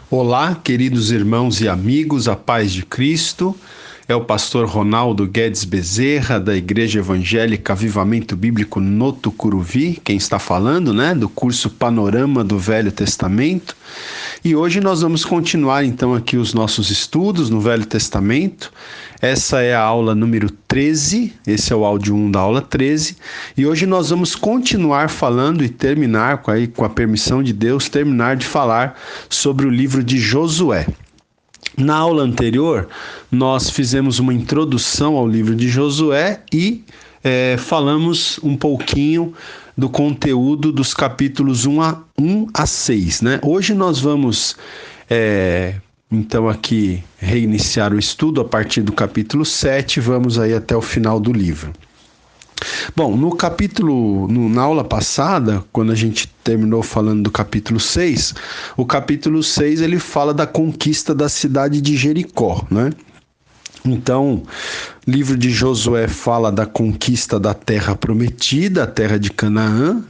Olá, queridos irmãos e amigos, a paz de Cristo. É o pastor Ronaldo Guedes Bezerra, da Igreja Evangélica Avivamento Bíblico no Tucuruvi, quem está falando, do curso Panorama do Velho Testamento. E hoje nós vamos continuar então aqui os nossos estudos no Velho Testamento. Essa é a aula número 13, esse é o áudio 1 da aula 13, e hoje nós vamos continuar falando e terminar, com a permissão de Deus, terminar de falar sobre o livro de Josué. Na aula anterior, nós fizemos uma introdução ao livro de Josué e falamos um pouquinho do conteúdo dos capítulos 1 a 6, Hoje nós vamos, então, aqui reiniciar o estudo a partir do capítulo 7, vamos aí até o final do livro. Bom, na aula passada, quando a gente terminou falando do capítulo 6, o capítulo 6 ele fala da conquista da cidade de Jericó, Então, o livro de Josué fala da conquista da terra prometida, a terra de Canaã,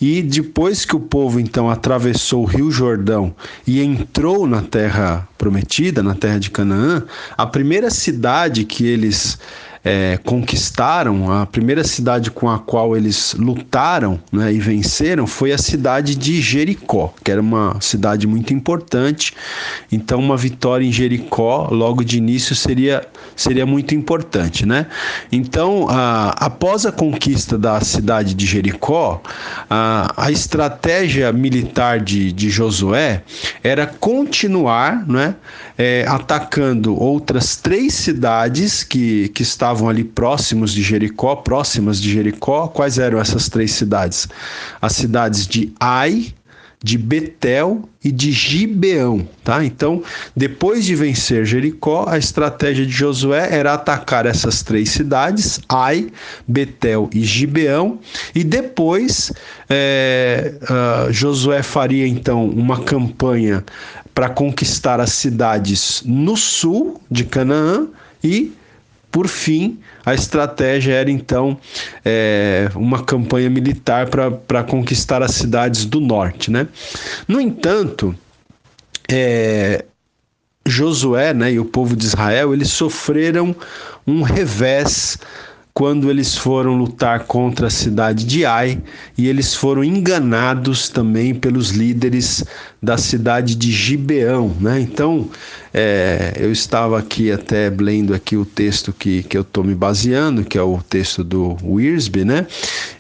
E depois que o povo, então, atravessou o Rio Jordão e entrou na terra prometida, na terra de Canaã, a primeira cidade que eles conquistaram, a primeira cidade com a qual eles lutaram e venceram foi a cidade de Jericó, que era uma cidade muito importante. Então, uma vitória em Jericó, logo de início, seria muito importante, Então, após a conquista da cidade de Jericó, a estratégia militar de Josué era continuar, atacando outras 3 cidades que estavam ali próximas de Jericó. Quais eram essas 3 cidades? As cidades de Ai, de Betel e de Gibeão, Então, depois de vencer Jericó, a estratégia de Josué era atacar essas 3 cidades, Ai, Betel e Gibeão, e depois Josué faria então uma campanha para conquistar as cidades no sul de Canaã e, por fim, a estratégia era então uma campanha militar para conquistar as cidades do norte, No entanto, Josué, e o povo de Israel, eles sofreram um revés quando eles foram lutar contra a cidade de Ai, e eles foram enganados também pelos líderes da cidade de Gibeão, Então, eu estava aqui até lendo aqui o texto que eu estou me baseando, que é o texto do Wiersbe,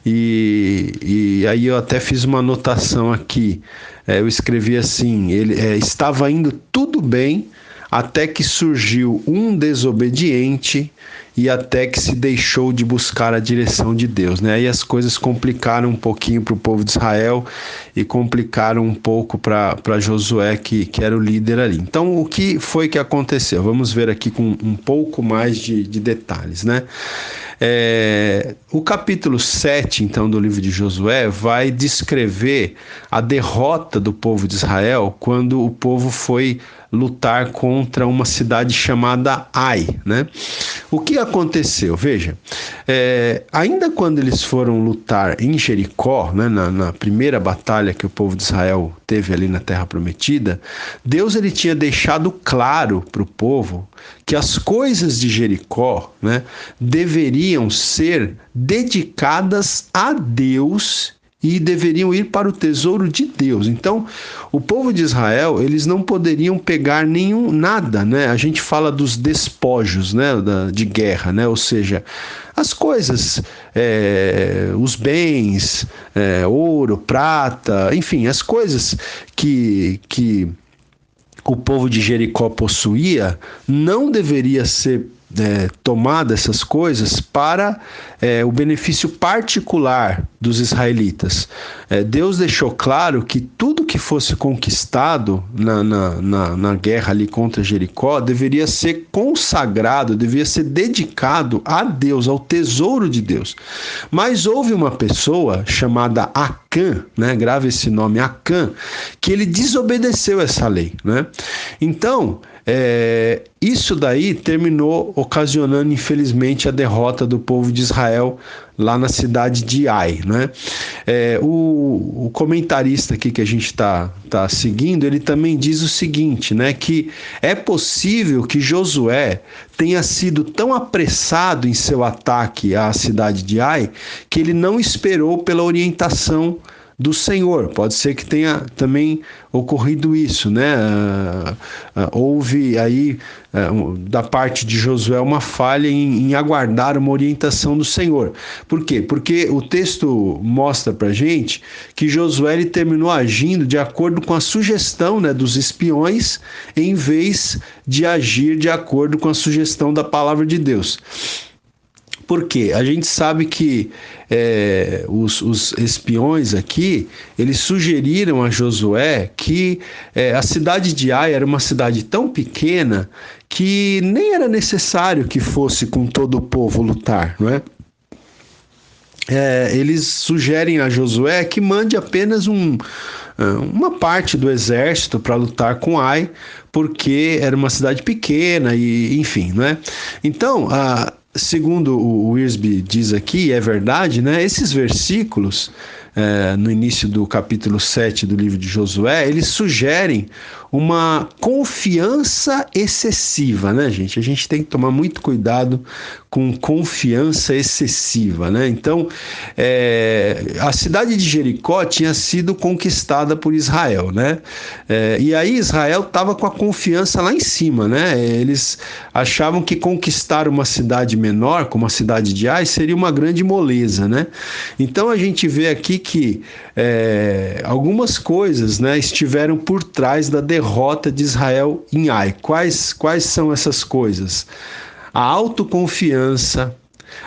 E aí eu até fiz uma anotação aqui, eu escrevi assim: estava indo tudo bem até que surgiu um desobediente e até que se deixou de buscar a direção de Deus, Aí as coisas complicaram um pouquinho para o povo de Israel e complicaram um pouco para Josué, que era o líder ali. Então, o que foi que aconteceu? Vamos ver aqui com um pouco mais de detalhes, O capítulo 7, então, do livro de Josué vai descrever a derrota do povo de Israel quando o povo foi lutar contra uma cidade chamada Ai, O que aconteceu? Veja, ainda quando eles foram lutar em Jericó, na primeira batalha que o povo de Israel teve ali na Terra Prometida, Deus ele tinha deixado claro para o povo que as coisas de Jericó, deveriam ser dedicadas a Deus e deveriam ir para o tesouro de Deus. Então, o povo de Israel, eles não poderiam pegar nada, A gente fala dos despojos, de guerra, Ou seja, as coisas, os bens, ouro, prata, enfim, as coisas que o povo de Jericó possuía, não deveria ser tomada essas coisas para o benefício particular dos israelitas. Deus deixou claro que tudo que fosse conquistado na guerra ali contra Jericó deveria ser consagrado, deveria ser dedicado a Deus, ao tesouro de Deus. Mas houve uma pessoa chamada Acã, grave esse nome, Acã, que ele desobedeceu essa lei, Então, Isso daí terminou ocasionando, infelizmente, a derrota do povo de Israel lá na cidade de Ai, né? O comentarista aqui que a gente tá seguindo, ele também diz o seguinte, né? Que é possível que Josué tenha sido tão apressado em seu ataque à cidade de Ai que ele não esperou pela orientação do Senhor. Pode ser que tenha também ocorrido isso, né? Houve aí da parte de Josué uma falha em aguardar uma orientação do Senhor. Por quê? Porque o texto mostra pra gente que Josué ele terminou agindo de acordo com a sugestão, né, dos espiões, em vez de agir de acordo com a sugestão da palavra de Deus. Por quê? A gente sabe que os espiões aqui, eles sugeriram a Josué que a cidade de Ai era uma cidade tão pequena que nem era necessário que fosse com todo o povo lutar, não é? Eles sugerem a Josué que mande apenas uma parte do exército para lutar com Ai, porque era uma cidade pequena e enfim, né? Então, segundo o Wiersbe diz aqui, é verdade, né? Esses versículos, no início do capítulo 7 do livro de Josué, eles sugerem uma confiança excessiva, né, gente? A gente tem que tomar muito cuidado com confiança excessiva, né? Então, a cidade de Jericó tinha sido conquistada por Israel, né? E aí Israel estava com a confiança lá em cima, né? Eles achavam que conquistar uma cidade menor, como a cidade de Ai, seria uma grande moleza, né? Então a gente vê aqui que algumas coisas, né, estiveram por trás da derrota de Israel em Ai. Quais são essas coisas? A autoconfiança,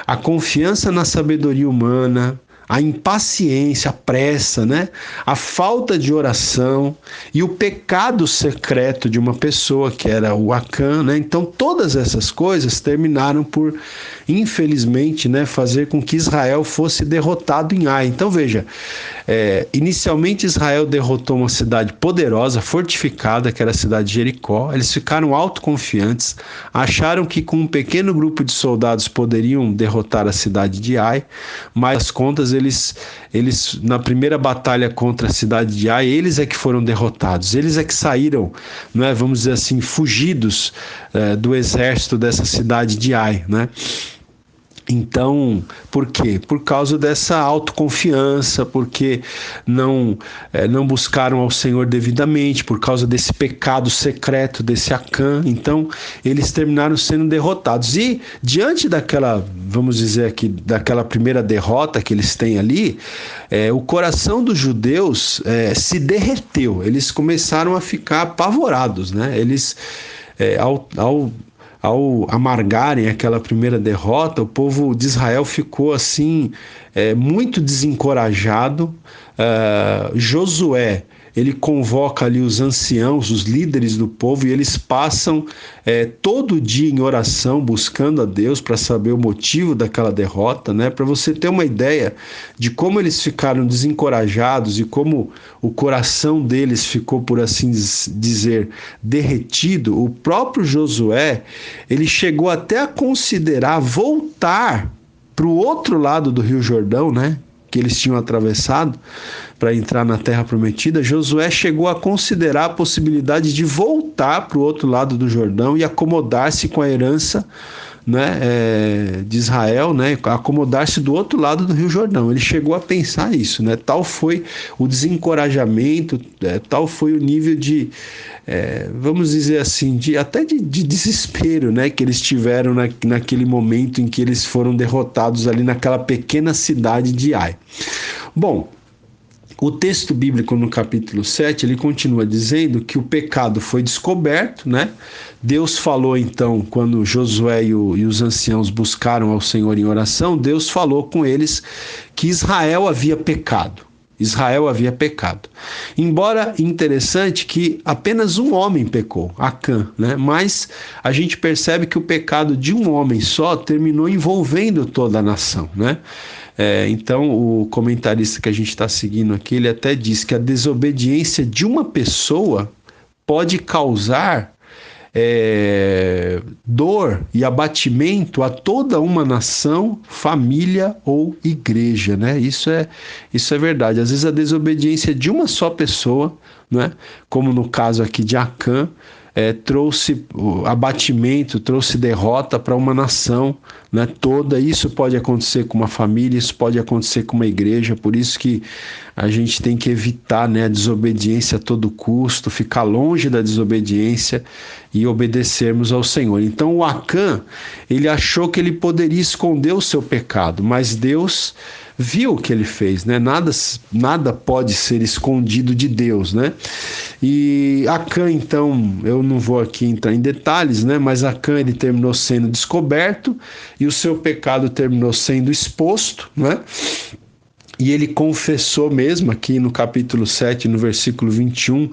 a confiança na sabedoria humana, a impaciência, a pressa, né? A falta de oração e o pecado secreto de uma pessoa, que era o Acã, né? Então, todas essas coisas terminaram por, infelizmente, né, fazer com que Israel fosse derrotado em Ai. Então, veja, inicialmente Israel derrotou uma cidade poderosa, fortificada, que era a cidade de Jericó. Eles ficaram autoconfiantes, acharam que com um pequeno grupo de soldados poderiam derrotar a cidade de Ai, mas as contas eles na primeira batalha contra a cidade de Ai, eles é que foram derrotados, eles é que saíram, né, vamos dizer assim, fugidos do exército dessa cidade de Ai, né? Então, por quê? Por causa dessa autoconfiança, porque não buscaram ao Senhor devidamente, por causa desse pecado secreto, desse Acã. Então, eles terminaram sendo derrotados. E, diante daquela, vamos dizer aqui, daquela primeira derrota que eles têm ali, o coração dos judeus se derreteu. Eles começaram a ficar apavorados, né? Eles, ao amargarem aquela primeira derrota, o povo de Israel ficou assim muito desencorajado. Josué, ele convoca ali os anciãos, os líderes do povo, e eles passam todo dia em oração, buscando a Deus para saber o motivo daquela derrota, né? Para você ter uma ideia de como eles ficaram desencorajados e como o coração deles ficou, por assim dizer, derretido. O próprio Josué, ele chegou até a considerar voltar para o outro lado do Rio Jordão, né, que eles tinham atravessado para entrar na Terra Prometida. Josué chegou a considerar a possibilidade de voltar para o outro lado do Jordão e acomodar-se com a herança, né, de Israel, né, acomodar-se do outro lado do Rio Jordão. Ele chegou a pensar isso, né? Tal foi o desencorajamento, tal foi o nível de, vamos dizer assim, até de desespero, né, que eles tiveram naquele momento em que eles foram derrotados ali naquela pequena cidade de Ai. Bom, o texto bíblico no capítulo 7, ele continua dizendo que o pecado foi descoberto, né? Deus falou então, quando Josué e os anciãos buscaram ao Senhor em oração, Deus falou com eles que Israel havia pecado. Israel havia pecado. Embora interessante que apenas um homem pecou, Acã, né? Mas a gente percebe que o pecado de um homem só terminou envolvendo toda a nação, né? Então, o comentarista que a gente está seguindo aqui, ele até diz que a desobediência de uma pessoa pode causar dor e abatimento a toda uma nação, família ou igreja, né? Isso é verdade. Às vezes a desobediência de uma só pessoa, né? Como no caso aqui de Acã, trouxe abatimento, trouxe derrota para uma nação, né, toda. Isso pode acontecer com uma família, isso pode acontecer com uma igreja, por isso que a gente tem que evitar, né, a desobediência a todo custo, ficar longe da desobediência e obedecermos ao Senhor. Então o Acã, ele achou que ele poderia esconder o seu pecado, mas Deus viu o que ele fez, né? Nada pode ser escondido de Deus, né? E Acã, então, eu não vou aqui entrar em detalhes, né? Mas Acã, ele terminou sendo descoberto e o seu pecado terminou sendo exposto, né? E ele confessou mesmo, aqui no capítulo 7, no versículo 21,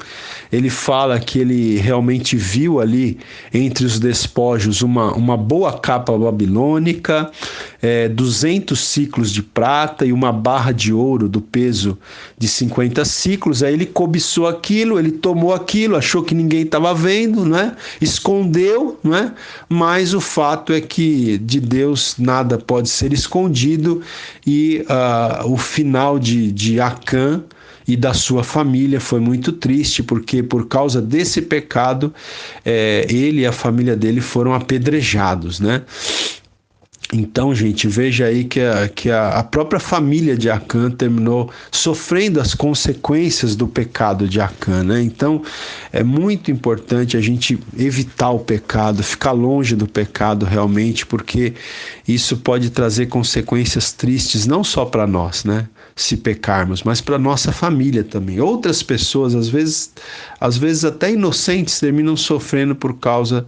ele fala que ele realmente viu ali entre os despojos uma boa capa babilônica, 200 ciclos de prata e uma barra de ouro do peso de 50 ciclos. Aí ele cobiçou aquilo, ele tomou aquilo, achou que ninguém estava vendo, né? Escondeu, né? Mas o fato é que de Deus nada pode ser escondido e o final de Acã e da sua família foi muito triste, porque por causa desse pecado, ele e a família dele foram apedrejados, né? Então, gente, veja aí que a própria família de Acã terminou sofrendo as consequências do pecado de Acã, né? Então, é muito importante a gente evitar o pecado, ficar longe do pecado realmente, porque isso pode trazer consequências tristes não só para nós, né? Se pecarmos, mas para nossa família também. Outras pessoas, às vezes até inocentes, terminam sofrendo por causa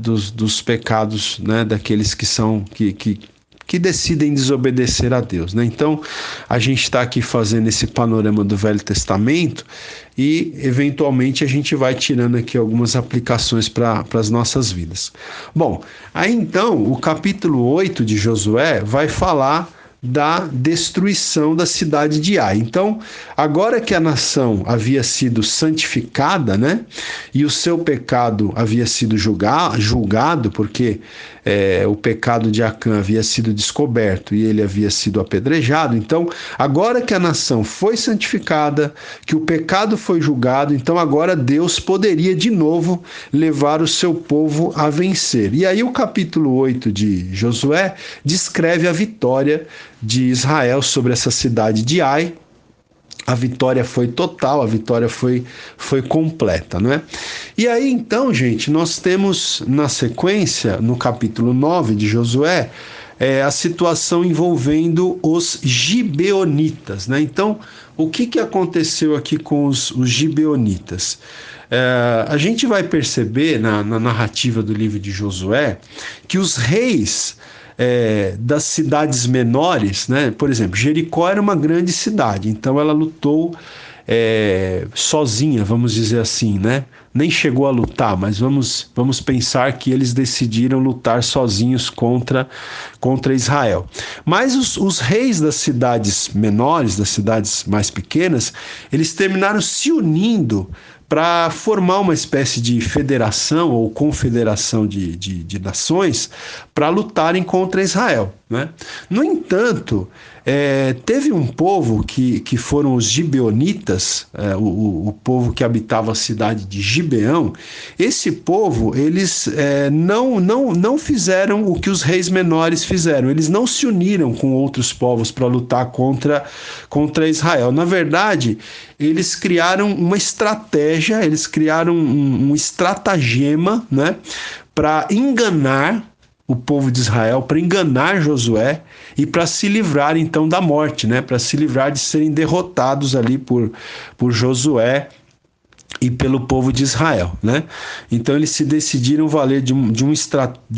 dos pecados, né, daqueles que decidem desobedecer a Deus, né? Então, a gente está aqui fazendo esse panorama do Velho Testamento e, eventualmente, a gente vai tirando aqui algumas aplicações para as nossas vidas. Bom, aí então, o capítulo 8 de Josué vai falar da destruição da cidade de Ai. Então, agora que a nação havia sido santificada, né, e o seu pecado havia sido julgado, porque o pecado de Acã havia sido descoberto e ele havia sido apedrejado. Então, agora que a nação foi santificada, que o pecado foi julgado, então agora Deus poderia de novo levar o seu povo a vencer. E aí o capítulo 8 de Josué descreve a vitória de Israel sobre essa cidade de Ai. A vitória foi total, a vitória foi completa, né? E aí, então, gente, nós temos na sequência, no capítulo 9 de Josué, a situação envolvendo os gibeonitas, né? Então, o que aconteceu aqui com os gibeonitas? A gente vai perceber na narrativa do livro de Josué que os reis das cidades menores, né? Por exemplo, Jericó era uma grande cidade, então ela lutou sozinha, vamos dizer assim, né? Nem chegou a lutar, mas vamos pensar que eles decidiram lutar sozinhos contra Israel. Mas os reis das cidades menores, das cidades mais pequenas, eles terminaram se unindo para formar uma espécie de federação ou confederação de nações para lutarem contra Israel, né? No entanto, teve um povo que foram os gibeonitas, o povo que habitava a cidade de Gibeão. Esse povo, eles não fizeram o que os reis menores fizeram, eles não se uniram com outros povos para lutar contra Israel. Na verdade, eles criaram uma estratégia, eles criaram um estratagema, né, para enganar o povo de Israel, para enganar Josué e para se livrar então da morte, né, para se livrar de serem derrotados ali por Josué e pelo povo de Israel, né? Então eles se decidiram valer de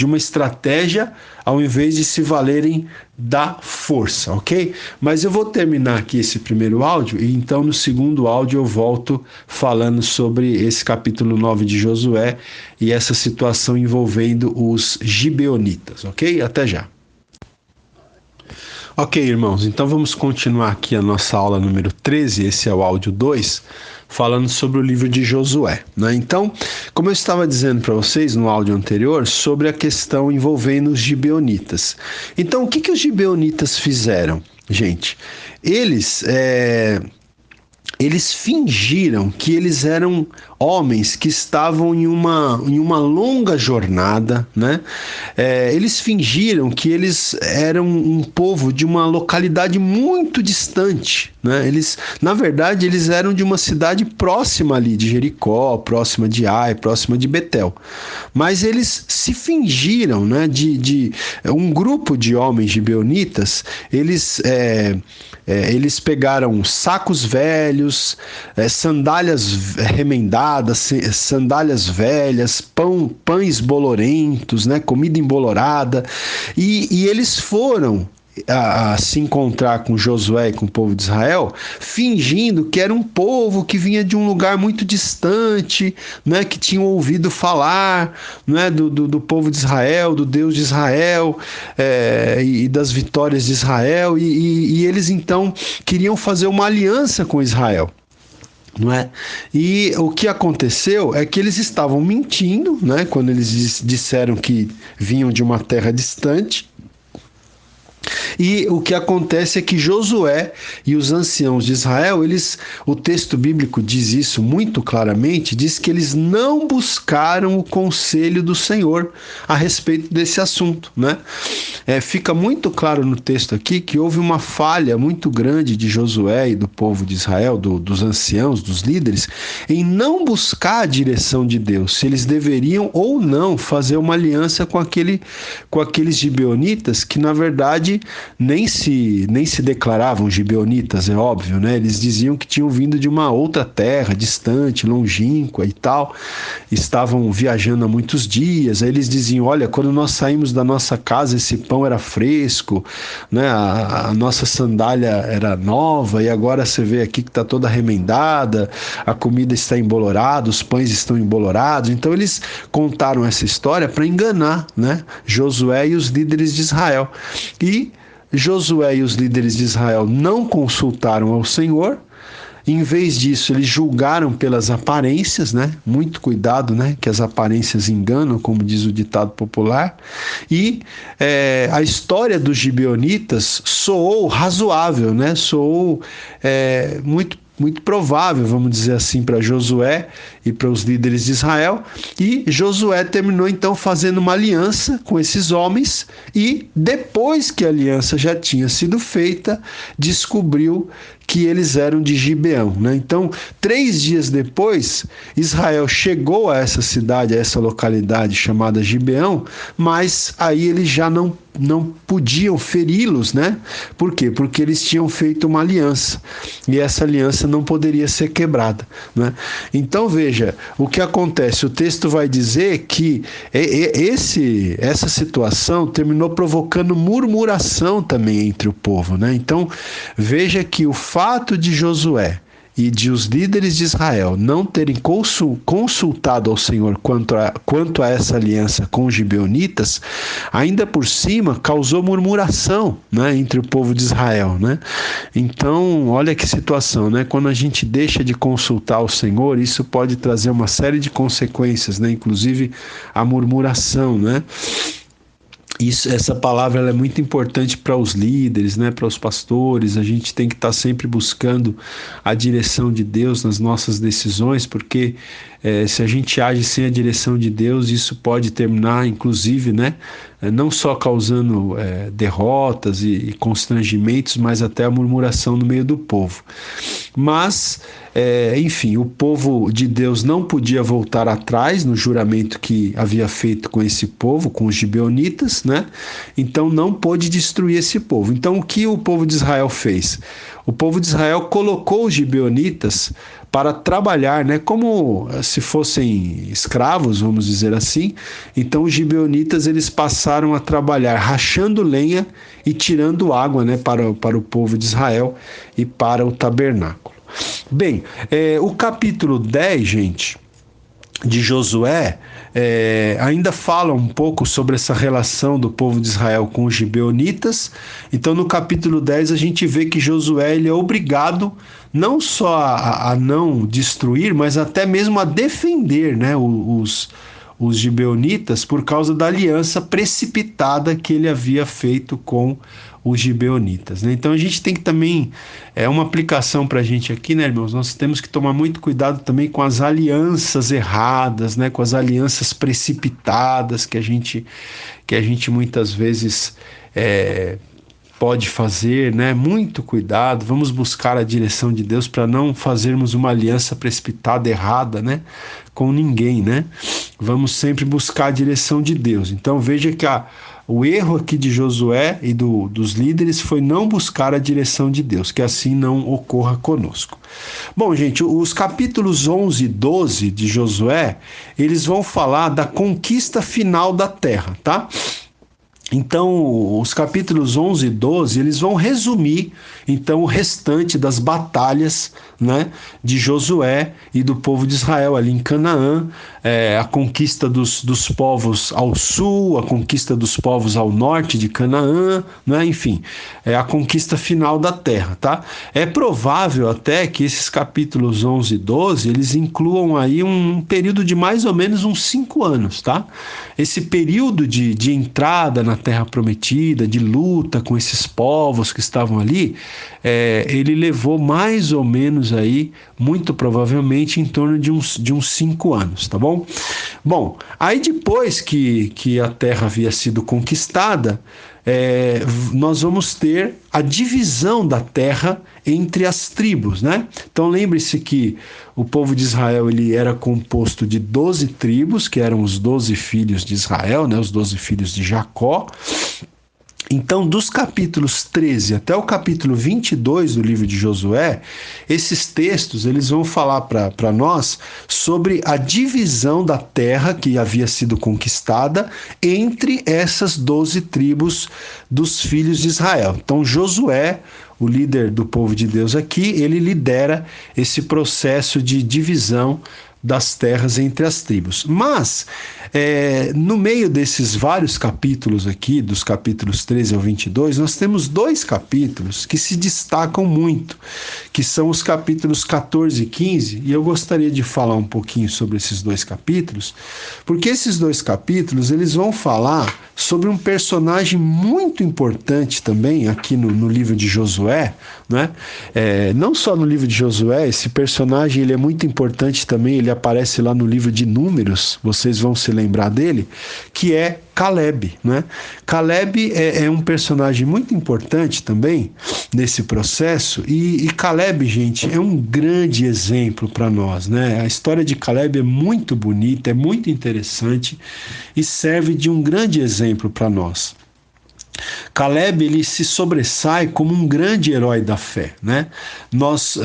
uma estratégia ao invés de se valerem da força, ok? Mas eu vou terminar aqui esse primeiro áudio e então no segundo áudio eu volto falando sobre esse capítulo 9 de Josué e essa situação envolvendo os gibeonitas, ok? Até já. Ok, irmãos, então vamos continuar aqui a nossa aula número 13, esse é o áudio 2, falando sobre o livro de Josué, né? Então, como eu estava dizendo para vocês no áudio anterior, sobre a questão envolvendo os gibeonitas. Então, o que os gibeonitas fizeram, gente? Eles fingiram que eles eram homens que estavam em uma longa jornada, né? Eles fingiram que eles eram um povo de uma localidade muito distante, né? Na verdade, eles eram de uma cidade próxima ali de Jericó, próxima de Ai, próxima de Betel. Mas eles se fingiram, né? De um grupo de homens gibeonitas, eles pegaram sacos velhos, sandálias remendadas, sandálias velhas, pães bolorentos, né, comida embolorada, e eles foram a se encontrar com Josué e com o povo de Israel, fingindo que era um povo que vinha de um lugar muito distante, né, que tinham ouvido falar, né, do povo de Israel, do Deus de Israel, e das vitórias de Israel, e eles então queriam fazer uma aliança com Israel. Não é? E o que aconteceu é que eles estavam mentindo, né, quando eles disseram que vinham de uma terra distante. E o que acontece é que Josué e os anciãos de Israel, o texto bíblico diz isso muito claramente, diz que eles não buscaram o conselho do Senhor a respeito desse assunto, né? Fica muito claro no texto aqui que houve uma falha muito grande de Josué e do povo de Israel, dos anciãos, dos líderes, em não buscar a direção de Deus, se eles deveriam ou não fazer uma aliança com aqueles gibeonitas que, na verdade, nem se declaravam gibeonitas, é óbvio, né? Eles diziam que tinham vindo de uma outra terra, distante, longínqua e tal, estavam viajando há muitos dias. Aí eles diziam, olha, quando nós saímos da nossa casa, esse pão era fresco, né? A nossa sandália era nova, e agora você vê aqui que está toda remendada, a comida está embolorada, os pães estão embolorados. Então eles contaram essa história para enganar, né, Josué e os líderes de Israel. E Josué e os líderes de Israel não consultaram ao Senhor. Em vez disso, eles julgaram pelas aparências, né? Muito cuidado, né? Que as aparências enganam, como diz o ditado popular. E a história dos gibeonitas soou razoável, né? Soou muito provável, vamos dizer assim, para Josué e para os líderes de Israel. E Josué terminou então fazendo uma aliança com esses homens, e depois que a aliança já tinha sido feita, descobriu que eles eram de Gibeão, né? Então, 3 dias depois, Israel chegou a essa cidade, a essa localidade chamada Gibeão, mas aí eles já não podiam feri-los, né? Por quê? Porque eles tinham feito uma aliança, e essa aliança não poderia ser quebrada, né? Então, veja, o que acontece, o texto vai dizer que essa situação terminou provocando murmuração também entre o povo, né? Então, veja que o fato de Josué e de os líderes de Israel não terem consultado ao Senhor quanto a essa aliança com os gibeonitas, ainda por cima causou murmuração, né, entre o povo de Israel, né? Então, olha que situação, né? Quando a gente deixa de consultar o Senhor, isso pode trazer uma série de consequências, né? Inclusive a murmuração, né? Essa palavra ela é muito importante para os líderes, né, para os pastores. A gente tem que estar sempre buscando a direção de Deus nas nossas decisões, porque se a gente age sem a direção de Deus, isso pode terminar, inclusive, né, não só causando derrotas e constrangimentos, mas até a murmuração no meio do povo. Mas, enfim, o povo de Deus não podia voltar atrás no juramento que havia feito com esse povo, com os gibeonitas, né? Então não pôde destruir esse povo. Então o que o povo de Israel fez? O povo de Israel colocou os gibeonitas para trabalhar, né, como se fossem escravos, vamos dizer assim. Então os gibeonitas eles passaram a trabalhar rachando lenha e tirando água, né, para o povo de Israel e para o tabernáculo. Bem, o capítulo 10, gente, de Josué, ainda fala um pouco sobre essa relação do povo de Israel com os gibeonitas. Então no capítulo 10 a gente vê que Josué ele é obrigado, não só a não destruir, mas até mesmo a defender, né, os gibeonitas por causa da aliança precipitada que ele havia feito com os gibeonitas, né? Então a gente tem que também, uma aplicação para a gente aqui, né, irmãos? Nós temos que tomar muito cuidado também com as alianças erradas, né? Com as alianças precipitadas que a gente muitas vezes pode fazer, né? Muito cuidado, vamos buscar a direção de Deus para não fazermos uma aliança precipitada, errada, né? Com ninguém, né? Vamos sempre buscar a direção de Deus. Então veja que o erro aqui de Josué e dos líderes foi não buscar a direção de Deus, que assim não ocorra conosco. Bom, gente, os capítulos 11 e 12 de Josué, eles vão falar da conquista final da terra, tá? Então, os capítulos 11 e 12, eles vão resumir, então, o restante das batalhas, né, de Josué e do povo de Israel ali em Canaã, a conquista dos povos ao sul, a conquista dos povos ao norte de Canaã, né, enfim, a conquista final da terra, tá? É provável até que esses capítulos 11 e 12, eles incluam aí um período de mais ou menos uns 5 anos, tá? Esse período de entrada na Terra Prometida, de luta com esses povos que estavam ali, ele levou mais ou menos aí, muito provavelmente, em torno de uns 5 anos, tá bom? Bom, aí depois que a Terra havia sido conquistada, nós vamos ter a divisão da terra entre as tribos, né? Então lembre-se que o povo de Israel ele era composto de 12 tribos, que eram os 12 filhos de Israel, né? Os 12 filhos de Jacó. Então, dos capítulos 13 até o capítulo 22 do livro de Josué, esses textos eles vão falar para nós sobre a divisão da terra que havia sido conquistada entre essas 12 tribos dos filhos de Israel. Então, Josué, o líder do povo de Deus aqui, ele lidera esse processo de divisão das terras entre as tribos. Mas, no meio desses vários capítulos aqui, dos capítulos 13 ao 22, nós temos 2 capítulos que se destacam muito, que são os capítulos 14 e 15, e eu gostaria de falar um pouquinho sobre esses 2 capítulos, porque esses 2 capítulos, eles vão falar sobre um personagem muito importante também aqui no livro de Josué, né? Não só no livro de Josué, esse personagem ele é muito importante também, ele aparece lá no livro de Números, vocês vão se lembrar dele, que é Caleb, né? Caleb é um personagem muito importante também nesse processo e Caleb, gente, é um grande exemplo para nós, né? A história de Caleb é muito bonita, é muito interessante e serve de um grande exemplo para nós. Caleb ele se sobressai como um grande herói da fé, né? Nós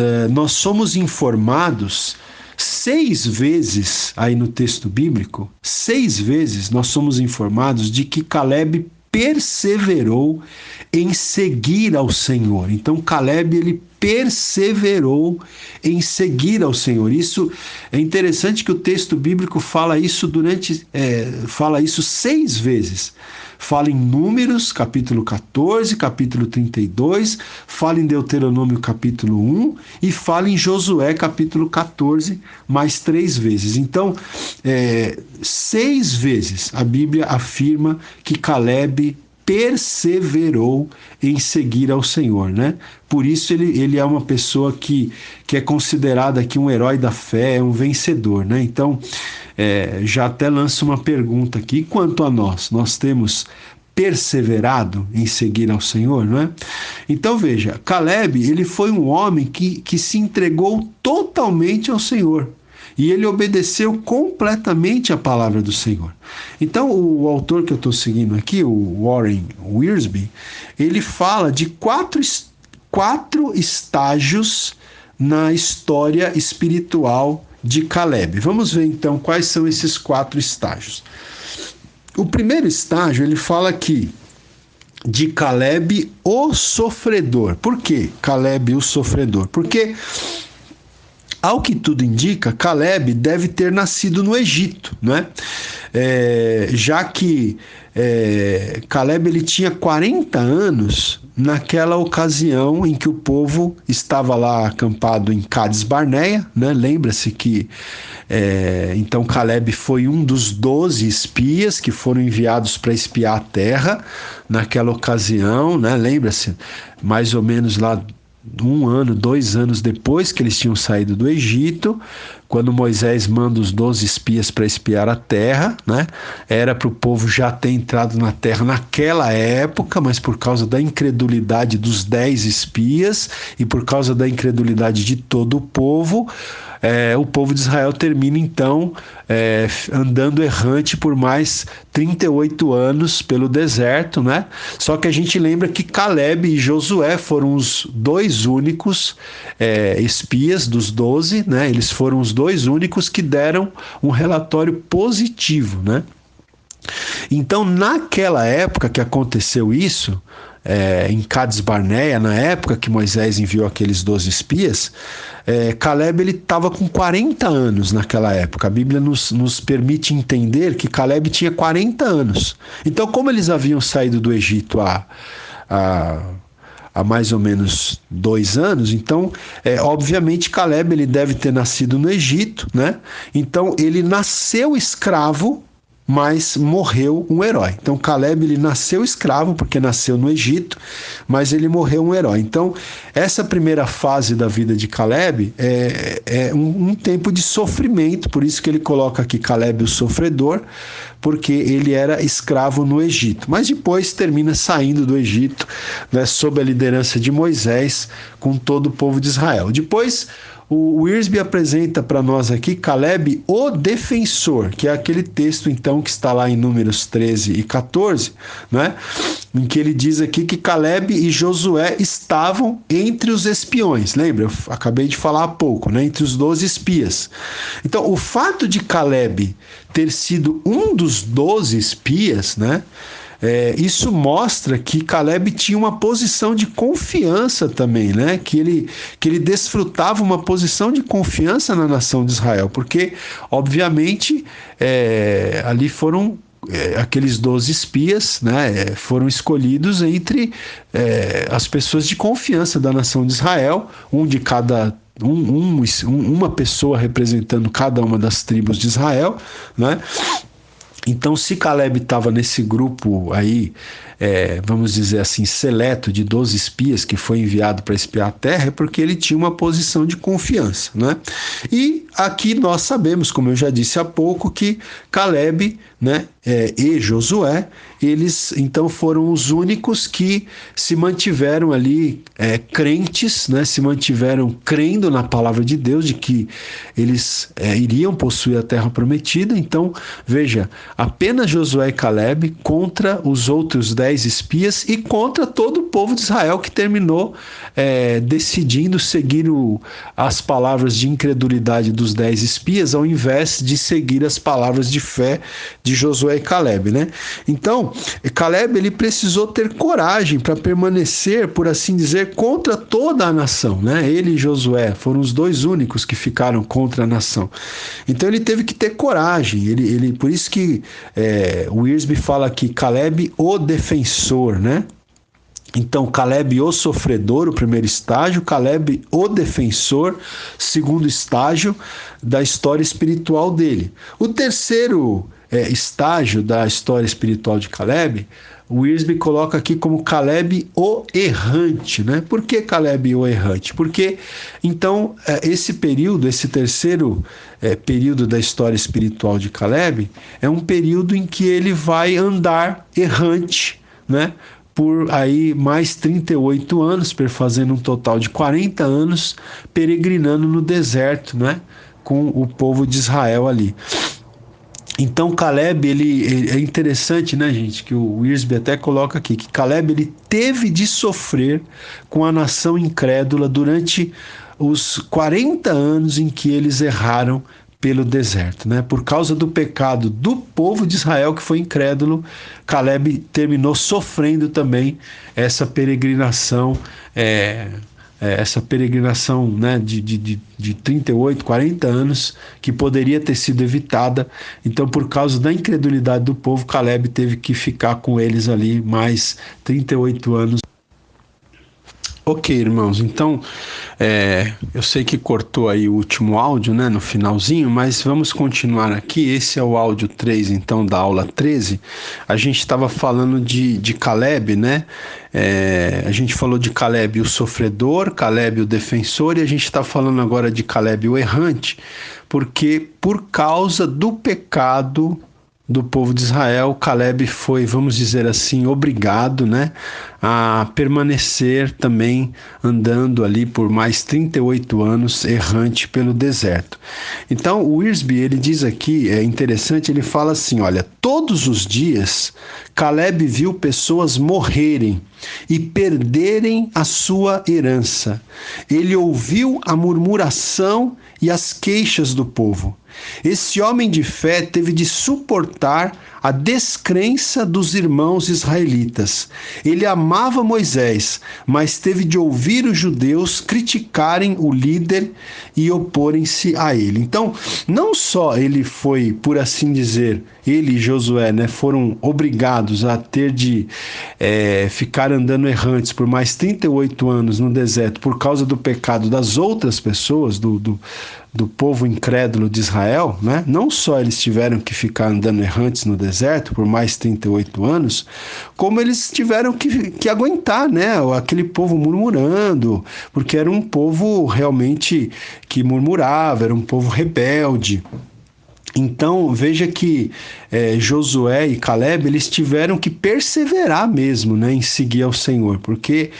somos informados 6 vezes aí no texto bíblico, 6 vezes nós somos informados de que Caleb perseverou em seguir ao Senhor. Então Caleb ele perseverou em seguir ao Senhor. Isso é interessante que o texto bíblico fala isso fala isso 6 vezes. Fala em Números, capítulo 14, capítulo 32, fala em Deuteronômio, capítulo 1, e fala em Josué, capítulo 14, mais 3 vezes. Então, 6 vezes a Bíblia afirma que Caleb perseverou em seguir ao Senhor, né? Por isso ele é uma pessoa que é considerada aqui um herói da fé, um vencedor, né? Então, já até lanço uma pergunta aqui, quanto a nós temos perseverado em seguir ao Senhor, não é? Então veja, Caleb, ele foi um homem que se entregou totalmente ao Senhor. E ele obedeceu completamente a palavra do Senhor. Então, o autor que eu estou seguindo aqui, o Warren Wiersbe, ele fala de quatro estágios na história espiritual de Caleb. Vamos ver então quais são esses 4 estágios. O primeiro estágio, ele fala aqui de Caleb, o sofredor. Por que Caleb, o sofredor? Porque, ao que tudo indica, Caleb deve ter nascido no Egito, né? Já que Caleb ele tinha 40 anos naquela ocasião em que o povo estava lá acampado em Cades Barneia, né? Lembra-se que então Caleb foi um dos 12 espias que foram enviados para espiar a terra naquela ocasião, né? Lembra-se, mais ou menos lá 1 ano, 2 anos depois que eles tinham saído do Egito, quando Moisés manda os 12 espias para espiar a terra, né? Era para o povo já ter entrado na terra naquela época, mas por causa da incredulidade dos 10 espias e por causa da incredulidade de todo o povo de Israel termina então andando errante por mais 38 anos pelo deserto, né? Só que a gente lembra que Caleb e Josué foram os 2 únicos espias dos 12, né? Eles foram os 2 únicos que deram um relatório positivo, né? Então, naquela época que aconteceu isso, em Cades Barneia, na época que Moisés enviou aqueles 12 espias, Caleb ele estava com 40 anos naquela época. A Bíblia nos permite entender que Caleb tinha 40 anos. Então, como eles haviam saído do Egito há mais ou menos 2 anos, então, obviamente, Caleb ele deve ter nascido no Egito, né? Então, ele nasceu escravo, mas morreu um herói. Então Caleb ele nasceu escravo porque nasceu no Egito, mas ele morreu um herói. Então essa primeira fase da vida de Caleb é um tempo de sofrimento, por isso que ele coloca aqui Caleb o sofredor, porque ele era escravo no Egito, mas depois termina saindo do Egito, né, sob a liderança de Moisés com todo o povo de Israel. Depois o Wiersbe apresenta para nós aqui Caleb, o defensor, que é aquele texto então que está lá em Números 13 e 14, né? Em que ele diz aqui que Caleb e Josué estavam entre os espiões. Lembra? Eu acabei de falar há pouco, né? Entre os 12 espias. Então, o fato de Caleb ter sido um dos 12 espias, né? Isso mostra que Caleb tinha uma posição de confiança também, né? Que ele desfrutava uma posição de confiança na nação de Israel, porque, obviamente, ali foram aqueles 12 espias, né? Foram escolhidos entre as pessoas de confiança da nação de Israel, uma pessoa representando cada uma das tribos de Israel, né? Então, se Caleb estava nesse grupo aí, vamos dizer assim, seleto de 12 espias que foi enviado para espiar a terra, é porque ele tinha uma posição de confiança, né? E aqui nós sabemos, como eu já disse há pouco, que Caleb, né, e Josué, eles então foram os únicos que se mantiveram ali crentes, né, se mantiveram crendo na palavra de Deus, de que eles iriam possuir a terra prometida. Então, veja, apenas Josué e Caleb contra os outros 10 espias e contra todo o povo de Israel, que terminou decidindo seguir as palavras de incredulidade dos 10 espias, ao invés de seguir as palavras de fé de Josué e Caleb, né? Então, Caleb ele precisou ter coragem para permanecer, por assim dizer, contra toda a nação, né? Ele e Josué foram os 2 únicos que ficaram contra a nação. Então ele teve que ter coragem. Por isso que o Wiersbe fala aqui Caleb o defensor, né? Então, Caleb o sofredor, o primeiro estágio, Caleb o defensor, segundo estágio da história espiritual dele. O terceiro estágio da história espiritual de Caleb, o Wiersbe coloca aqui como Caleb o errante, né? Por que Caleb o errante? Porque, então, esse terceiro período da história espiritual de Caleb é um período em que ele vai andar errante, né? Por aí mais 38 anos, perfazendo um total de 40 anos, peregrinando no deserto, né? Com o povo de Israel ali. Então Caleb, ele é interessante, né, gente, que o Wiersbe até coloca aqui, que Caleb ele teve de sofrer com a nação incrédula durante os 40 anos em que eles erraram pelo deserto, né? Por causa do pecado do povo de Israel que foi incrédulo, Caleb terminou sofrendo também essa peregrinação, né, de 38, 40 anos, que poderia ter sido evitada. Então, por causa da incredulidade do povo, Caleb teve que ficar com eles ali mais 38 anos. Ok, irmãos, então eu sei que cortou aí o último áudio, né, no finalzinho, mas vamos continuar aqui. Esse é o áudio 3, então, da aula 13. A gente estava falando de Caleb, né? A gente falou de Caleb o sofredor, Caleb o defensor, e a gente está falando agora de Caleb o errante, porque por causa do pecado do povo de Israel, Caleb foi, vamos dizer assim, obrigado, né, a permanecer também andando ali por mais 38 anos errante pelo deserto. Então, o Wiersbe, ele diz aqui, é interessante, ele fala assim, olha, todos os dias Caleb viu pessoas morrerem e perderem a sua herança. Ele ouviu a murmuração e as queixas do povo. Esse homem de fé teve de suportar a descrença dos irmãos israelitas. Ele amava Moisés, mas teve de ouvir os judeus criticarem o líder e oporem-se a ele. Então, não só ele foi, por assim dizer, ele e Josué, né, foram obrigados a ter de ficar andando errantes por mais 38 anos no deserto por causa do pecado das outras pessoas, do povo incrédulo de Israel, né? Não só eles tiveram que ficar andando errantes no deserto por mais 38 anos, como eles tiveram que aguentar, né? Aquele povo murmurando, porque era um povo realmente que murmurava, era um povo rebelde. Então, veja que Josué e Caleb, eles tiveram que perseverar mesmo, né, em seguir ao Senhor, porque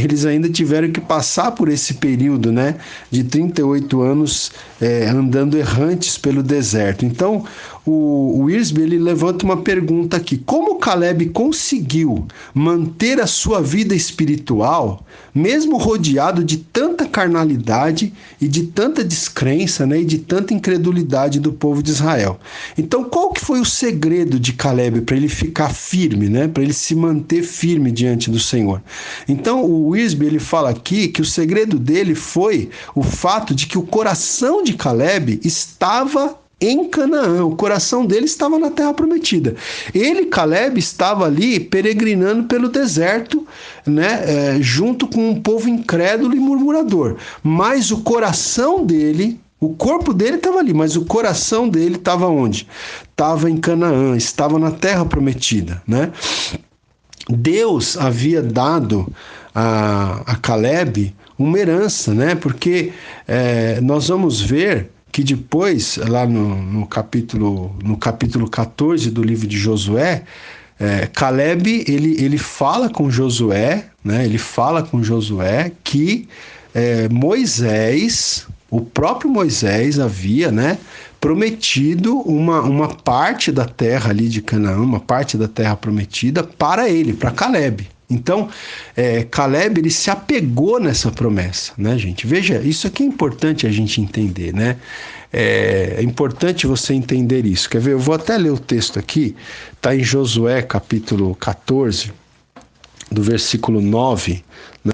eles ainda tiveram que passar por esse período, né, de 38 anos andando errantes pelo deserto. Então, o Wiersbe, ele levanta uma pergunta aqui: como Caleb conseguiu manter a sua vida espiritual, mesmo rodeado de tanta carnalidade e de tanta descrença, né, e de tanta incredulidade do povo de Israel? Então, qual que foi o segredo de Caleb para ele ficar firme, né, para ele se manter firme diante do Senhor? Então, o Wiersbe, ele fala aqui que o segredo dele foi o fato de que o coração de Caleb estava em Canaã, o coração dele estava na Terra Prometida. Ele, Caleb, estava ali peregrinando pelo deserto, né, junto com um povo incrédulo e murmurador. Mas o coração dele, o corpo dele estava ali, mas o coração dele estava onde? Estava em Canaã, estava na Terra Prometida, né? Deus havia dado a Caleb uma herança, né? Porque nós vamos ver que depois, lá no capítulo 14 do livro de Josué, Caleb, ele fala com Josué, né? Ele fala com Josué que Moisés, o próprio Moisés havia, né, prometido uma parte da terra ali de Canaã, uma parte da terra prometida para ele, para Caleb. Então, Caleb, ele se apegou nessa promessa, né, gente? Veja, isso aqui é importante a gente entender, né? É importante você entender isso. Quer ver? Eu vou até ler o texto aqui, está em Josué, capítulo 14, do versículo 9, né,